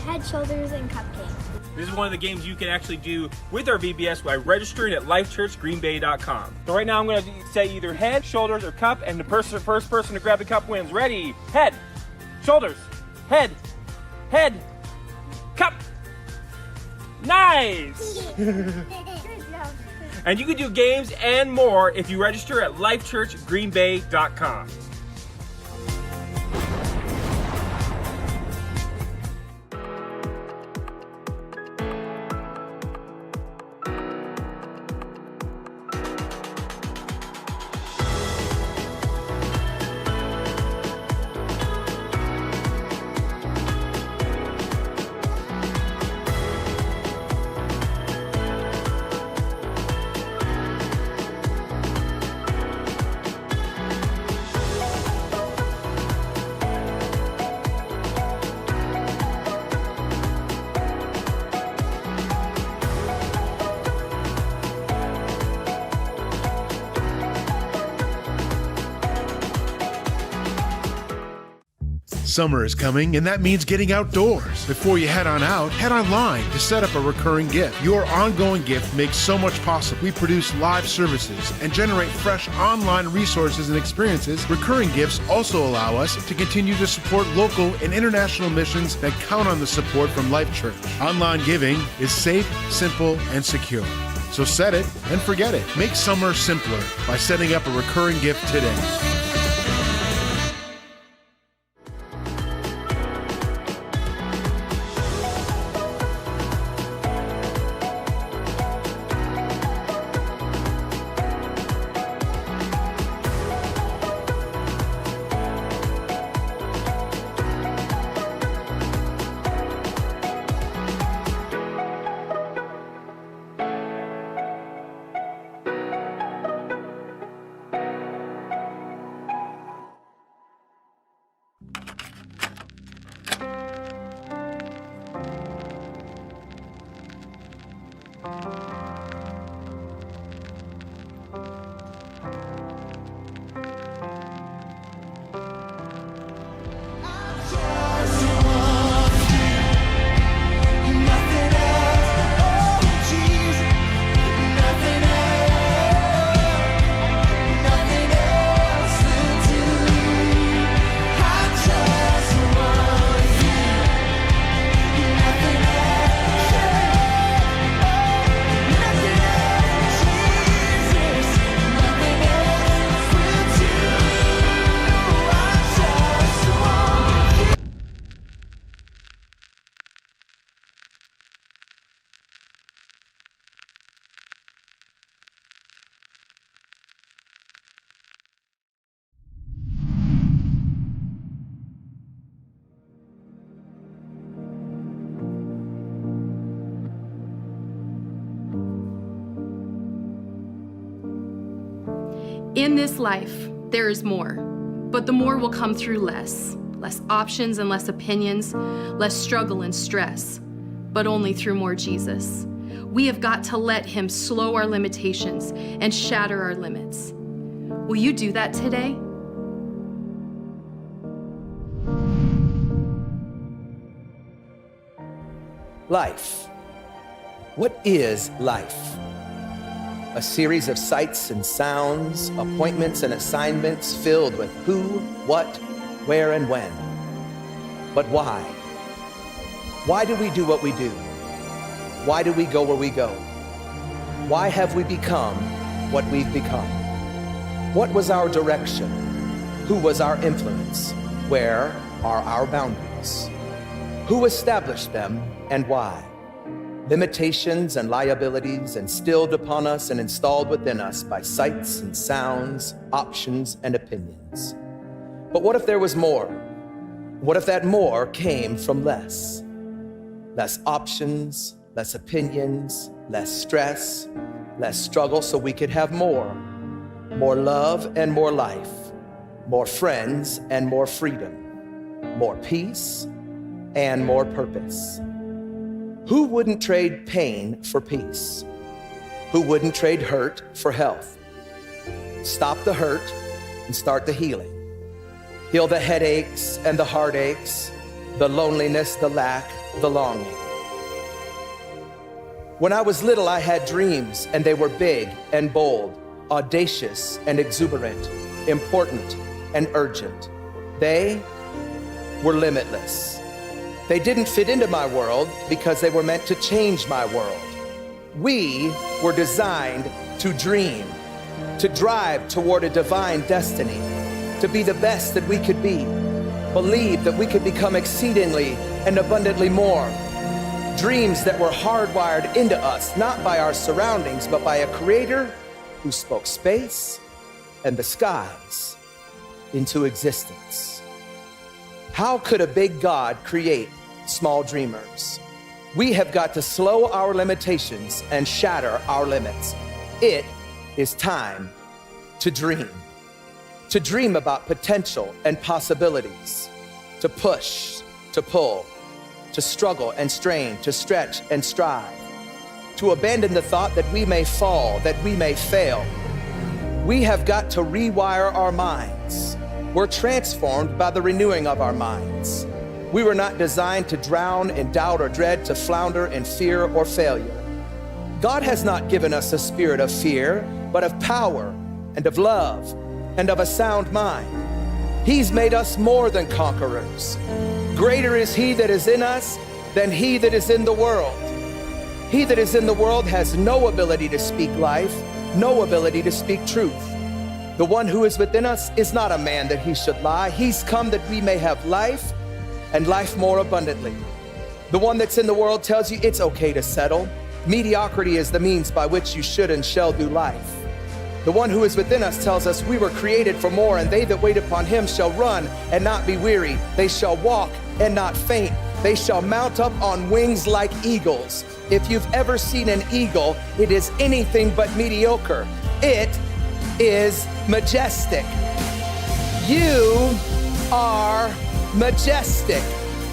head, shoulders, and cupcake. This is one of the games you can actually do with our VBS by registering at lifechurchgreenbay.com. So right now I'm going to say either head, shoulders, or cup, and the first person to grab the cup wins. Ready? Head, shoulders, head, cup. Nice! And you can do games and more if you register at lifechurchgreenbay.com. Summer is coming, and that means getting outdoors. Before you head on out, head online to set up a recurring gift. Your ongoing gift makes so much possible. We produce live services and generate fresh online resources and experiences. Recurring gifts also allow us to continue to support local and international missions that count on the support from Life Church. Online giving is safe, simple, and secure. So set it and forget it. Make summer simpler by setting up a recurring gift today. In this life, there is more, but the more will come through less options and less opinions, less struggle and stress, but only through more Jesus. We have got to let him slow our limitations and shatter our limits. Will you do that today? Life. What is life? A series of sights and sounds, appointments and assignments filled with who, what, where, and when. But why? Why do we do what we do? Why do we go where we go? Why have we become what we've become? What was our direction? Who was our influence? Where are our boundaries? Who established them and why? Limitations and liabilities instilled upon us and installed within us by sights and sounds, options and opinions. But what if there was more? What if that more came from less? Less options, less opinions, less stress, less struggle, so we could have more. More love and more life, more friends and more freedom, more peace and more purpose. Who wouldn't trade pain for peace? Who wouldn't trade hurt for health? Stop the hurt and start the healing. Heal the headaches and the heartaches, the loneliness, the lack, the longing. When I was little, I had dreams, and they were big and bold, audacious and exuberant, important and urgent. They were limitless. They didn't fit into my world because they were meant to change my world. We were designed to dream, to drive toward a divine destiny, to be the best that we could be, believe that we could become exceedingly and abundantly more. Dreams that were hardwired into us, not by our surroundings, but by a creator who spoke space and the skies into existence. How could a big God create small dreamers? We have got to slow our limitations and shatter our limits. It is time to dream about potential and possibilities, to push, to pull, to struggle and strain, to stretch and strive, to abandon the thought that we may fall, that we may fail. We have got to rewire our minds. We're transformed by the renewing of our minds. We were not designed to drown in doubt or dread, to flounder in fear or failure. God has not given us a spirit of fear, but of power and of love and of a sound mind. He's made us more than conquerors. Greater is he that is in us than he that is in the world. He that is in the world has no ability to speak life, no ability to speak truth. The one who is within us is not a man that he should lie. He's come that we may have life and life more abundantly. The one that's in the world tells you it's okay to settle. Mediocrity is the means by which you should and shall do life. The one who is within us tells us we were created for more, and they that wait upon him shall run and not be weary. They shall walk and not faint. They shall mount up on wings like eagles. If you've ever seen an eagle, it is anything but mediocre. It is majestic. You are majestic.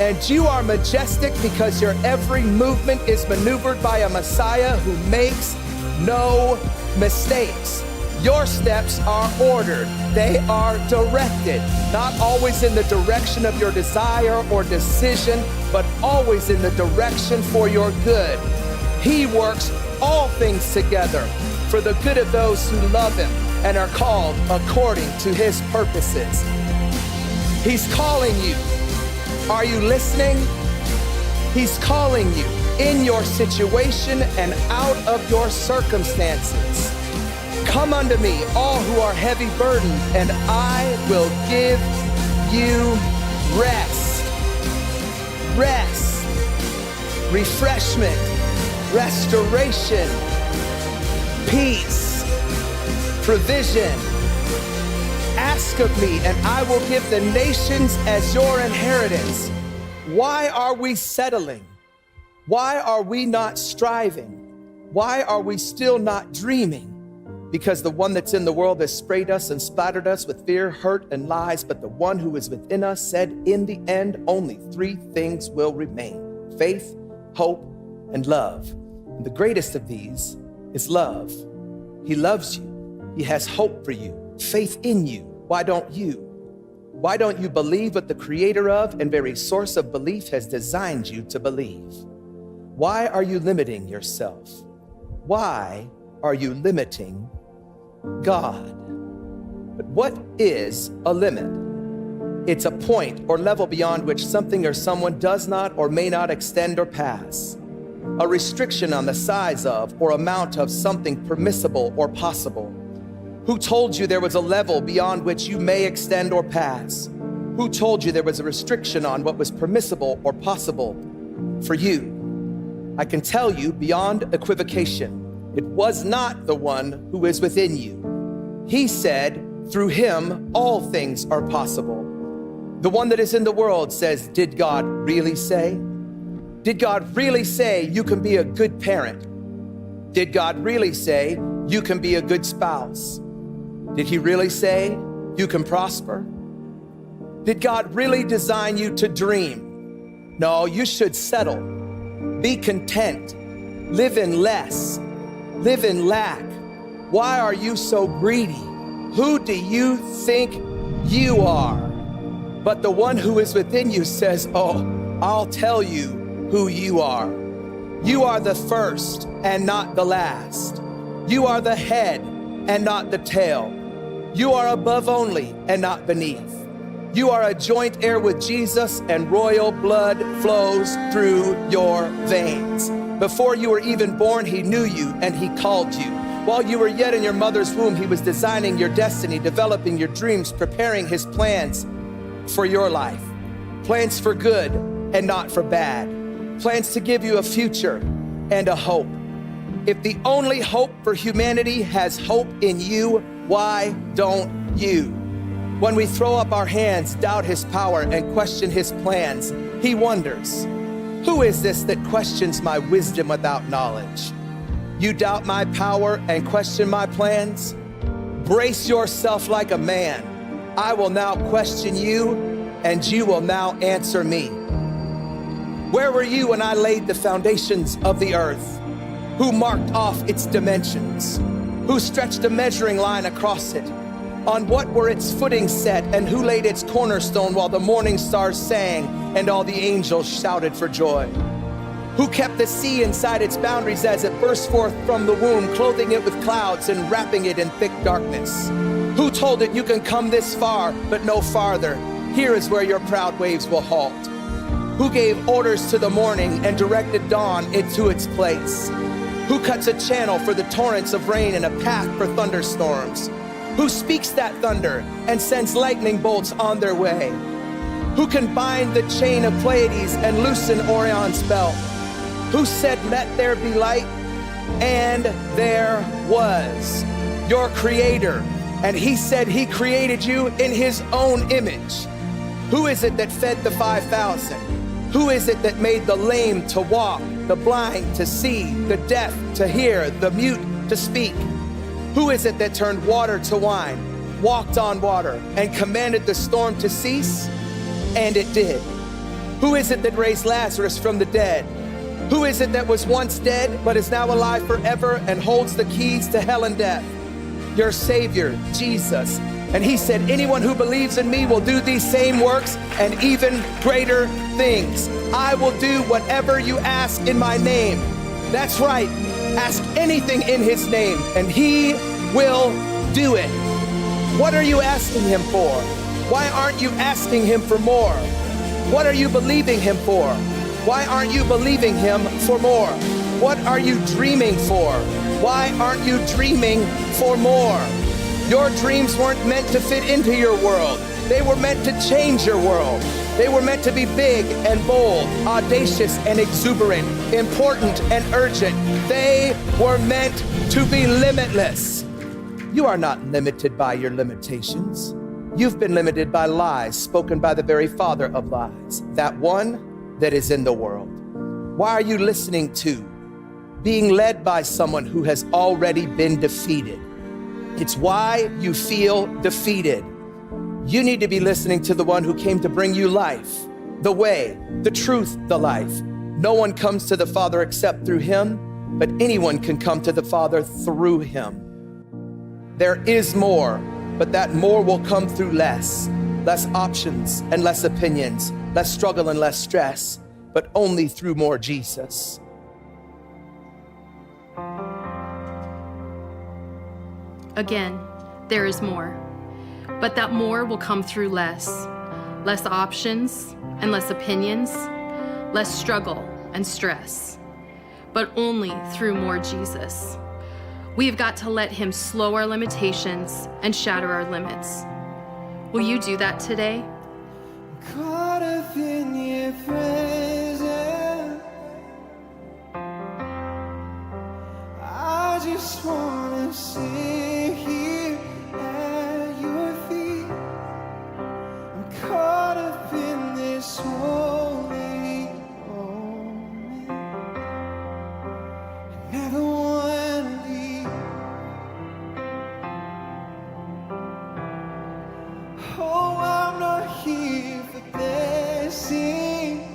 And you are majestic because your every movement is maneuvered by a Messiah who makes no mistakes. Your steps are ordered. They are directed, not always in the direction of your desire or decision, but always in the direction for your good. He works all things together for the good of those who love him and are called according to his purposes. He's calling you. Are you listening? He's calling you in your situation and out of your circumstances. Come unto me, all who are heavy burdened, and I will give you rest. Rest, refreshment, restoration, peace, provision. Ask of me, and I will give the nations as your inheritance. Why are we settling? Why are we not striving? Why are we still not dreaming? Because the one that's in the world has sprayed us and splattered us with fear, hurt, and lies, but the one who is within us said, in the end, only three things will remain: faith, hope, and love. And the greatest of these is love. He loves you. He has hope for you, faith in you. Why don't you? Why don't you believe what the creator of and very source of belief has designed you to believe? Why are you limiting yourself? Why are you limiting God? But what is a limit? It's a point or level beyond which something or someone does not or may not extend or pass. A restriction on the size of or amount of something permissible or possible. Who told you there was a level beyond which you may extend or pass? Who told you there was a restriction on what was permissible or possible for you? I can tell you beyond equivocation, it was not the one who is within you. He said, through him, all things are possible. The one that is in the world says, did God really say? Did God really say you can be a good parent? Did God really say you can be a good spouse? Did he really say you can prosper? Did God really design you to dream? No, you should settle. Be content. Live in less. Live in lack. Why are you so greedy? Who do you think you are? But the one who is within you says, oh, I'll tell you who you are. You are the first and not the last. You are the head and not the tail. You are above only and not beneath. You are a joint heir with Jesus, and royal blood flows through your veins. Before you were even born, he knew you and he called you. While you were yet in your mother's womb, he was designing your destiny, developing your dreams, preparing his plans for your life. Plans for good and not for bad. Plans to give you a future and a hope. If the only hope for humanity has hope in you, why don't you? When we throw up our hands, doubt his power, and question his plans, he wonders, who is this that questions my wisdom without knowledge? You doubt my power and question my plans? Brace yourself like a man. I will now question you, and you will now answer me. Where were you when I laid the foundations of the earth? Who marked off its dimensions? Who stretched a measuring line across it? On what were its footings set, and who laid its cornerstone while the morning stars sang and all the angels shouted for joy? Who kept the sea inside its boundaries as it burst forth from the womb, clothing it with clouds and wrapping it in thick darkness? Who told it you can come this far, but no farther? Here is where your proud waves will halt. Who gave orders to the morning and directed dawn into its place? Who cuts a channel for the torrents of rain and a path for thunderstorms? Who speaks that thunder and sends lightning bolts on their way? Who can bind the chain of Pleiades and loosen Orion's belt? Who said, let there be light? And there was. Your creator. And he said he created you in his own image. Who is it that fed the 5,000? Who is it that made the lame to walk, the blind to see, the deaf to hear, the mute to speak? Who is it that turned water to wine, walked on water, and commanded the storm to cease? And it did. Who is it that raised Lazarus from the dead? Who is it that was once dead, but is now alive forever and holds the keys to hell and death? Your Savior, Jesus. And he said, anyone who believes in me will do these same works and even greater things. I will do whatever you ask in my name. That's right. Ask anything in his name, and he will do it. What are you asking him for? Why aren't you asking him for more? What are you believing him for? Why aren't you believing him for more? What are you dreaming for? Why aren't you dreaming for more? Your dreams weren't meant to fit into your world. They were meant to change your world. They were meant to be big and bold, audacious and exuberant, important and urgent. They were meant to be limitless. You are not limited by your limitations. You've been limited by lies spoken by the very father of lies, that one that is in the world. Why are you listening to, being led by someone who has already been defeated? It's why you feel defeated. You need to be listening to the one who came to bring you life, the way, the truth, the life. No one comes to the Father except through him, but anyone can come to the Father through him. There is more, but that more will come through less options and less opinions, less struggle and less stress, but only through more Jesus. Again, there is more, but that more will come through less options and less opinions, less struggle and stress, but only through more Jesus. We've got to let him slow our limitations and shatter our limits. Will you do that today? Caught up in your presence, I just wanna sit here at your feet. I'm caught up in this holy moment. I never wanna leave. Oh, I'm not here for blessing.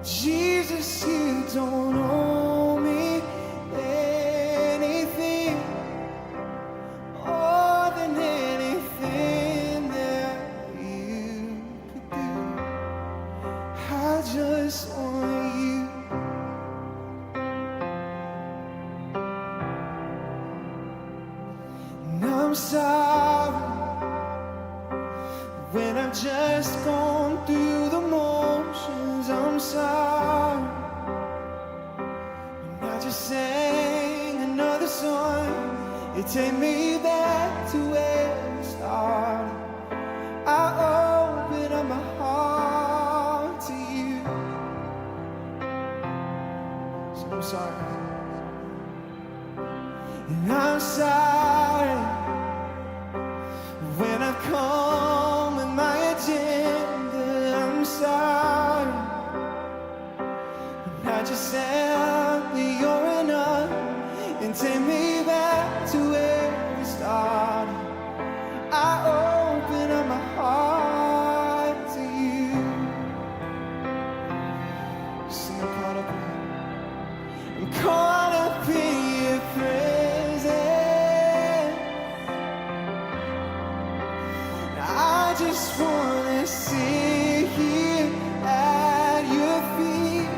Jesus, you don't owe me anything more than anything that you could do. I'm sorry when I've just gone through the motions. I'm sorry when I just sang another song. It take me back to where we started. I open up my heart to you. So I'm sorry. And I'm sorry when I've come with my agenda. I'm sorry when I just said that you're enough and take me back to where we started. I open up my heart to you. Sing, I'm caught up in your presence. I just wanna sit here at your feet.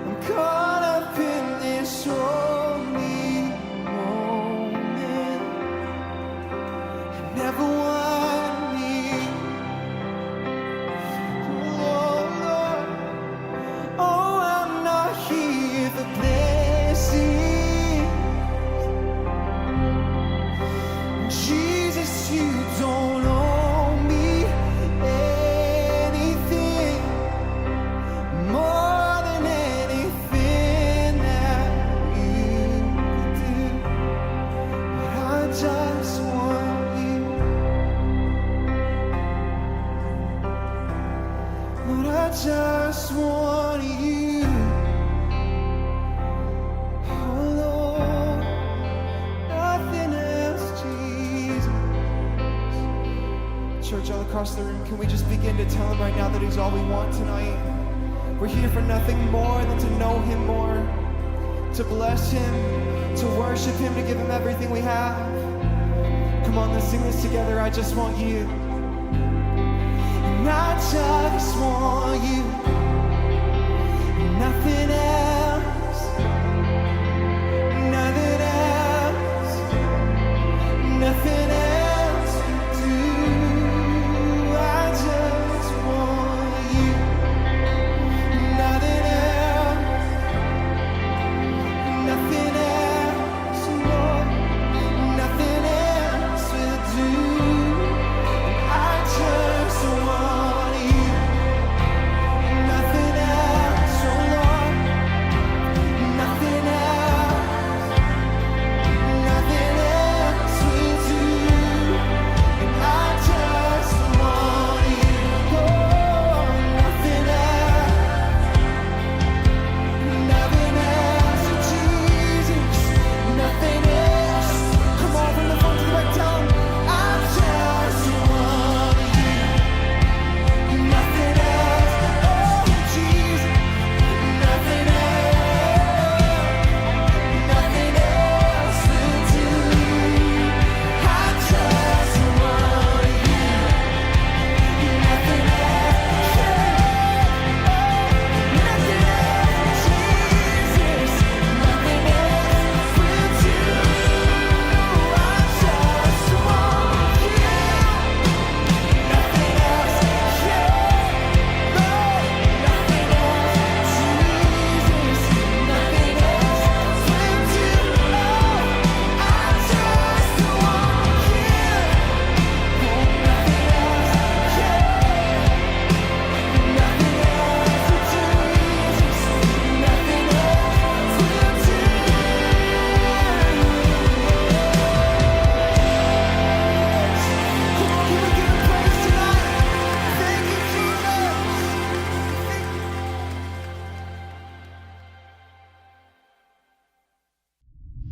I'm caught up in this holy moment. I never want me. Oh Lord, oh, I'm not here for blessings. Jesus, you don't owe me anything more than anything that you could do. But I just want you. But I just want you. Oh Lord, nothing else, Jesus. Church all across the room, can we just begin to tell him right now that he's all we want tonight? We're here for nothing more than to know him more, to bless him, to worship him, to give him everything we have. Come on, let's sing this together. I just want you. And I just want you. Nothing else.